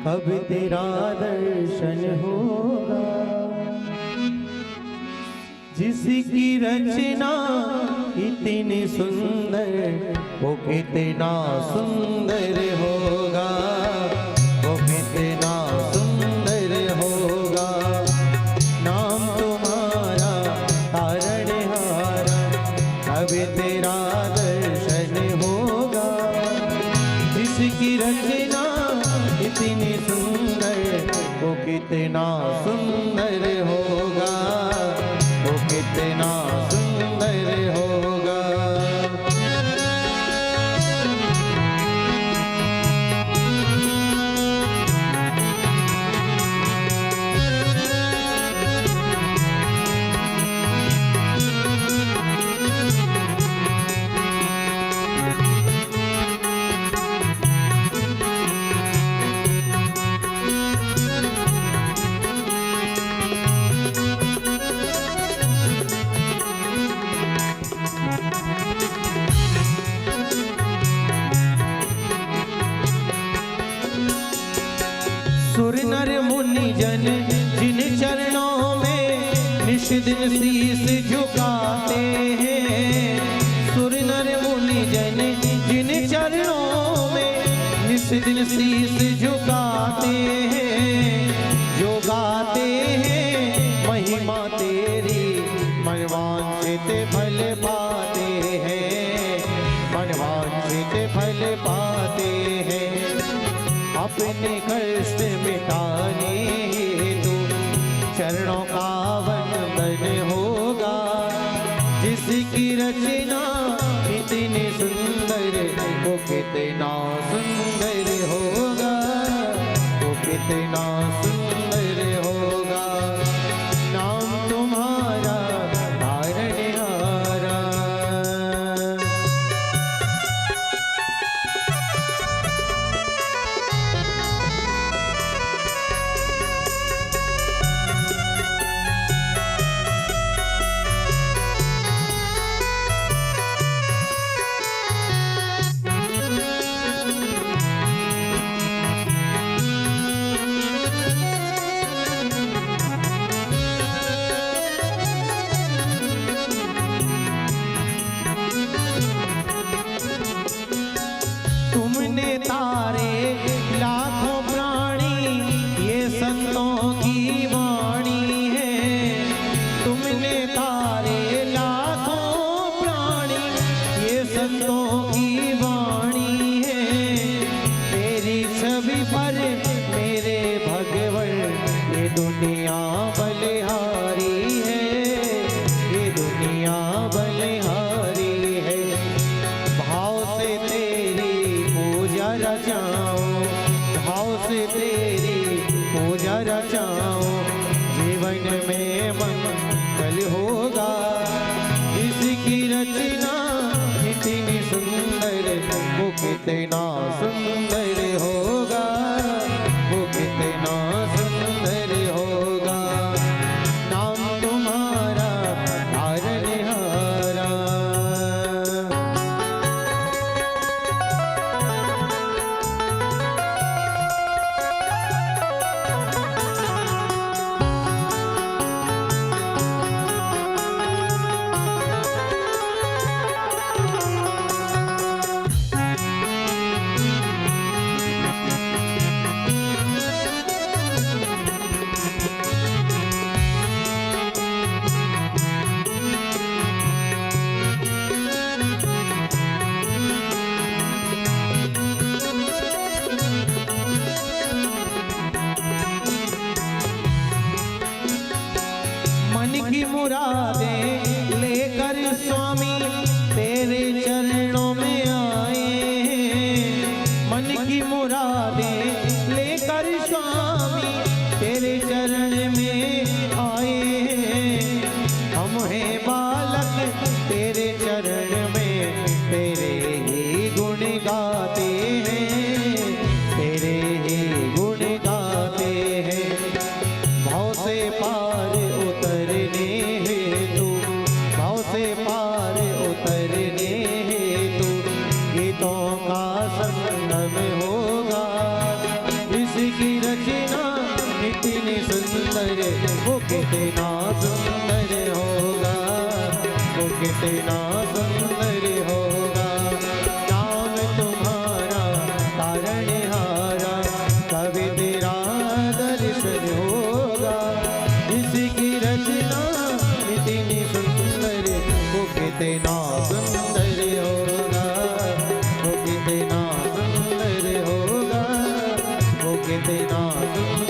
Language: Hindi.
कब तेरा दर्शन होगा। जिसकी रचना इतनी सुंदर वो कितना सुंदर होगा, वो कितना सुंदर होगा। नाम तुम्हारा तारणहारा, कब तेरा दर्शन होगा। जिसकी रचना इतनी सुंदर वो कितना सुंदर होगा, वो कितना सुंदर होगा। सुर नर मुनि जन जिन चरणों में निश दिन शीस झुकाते हैं। सुर नर मुनि जन जिन चरणों में निश दिन शीस झुकाते हैं। जो गाते हैं महिमा तेरी, मनवांछित फल पाते हैं, मनवांछित फल पाते हैं। अपने कष्ट मिटाने हेतु चरणों का वंदन होगा। जिसकी रचना इतनी सुंदर वो कितना सुंदर होगा, वो कितना सुंदर होगा। नाम तुम्हारा तारणहारा। तुमने तारे लाखों प्राणी, ये संतों की वाणी है। तुमने तारे लाखों प्राणी, ये संतों की वाणी है। तेरी छवि पर मेरे भगवन ये दुनिया बलिहारी है, ये दुनिया बलिहारी है। भाव से तेरी पूजा रचाऊं, भाव से तेरी पूजा रचाऊं। जीवन में मंगल होगा। जिसकी रचना इतनी सुंदर वो कितना सुंदर होगा, वो कितना सुंदर होगा। नाम तुम्हारा तारणहारा। मन की मुरादें लेकर स्वामी तेरे चरणों में आए हैं। मन की मुरादें लेकर स्वामी तेरे चरण में आए हैं। हम हैं बालक तेरे चरण में, तेरे ही गुण गाते हैं, तेरे ही गुण गाते हैं। भाव से पार उतरने हेतु, भाव से पार उतरने हेतु गीतों का संगम होगा। इसकी कितना सुंदर होगा, वो कितना सुंदर होगा, वो कितना सुंदर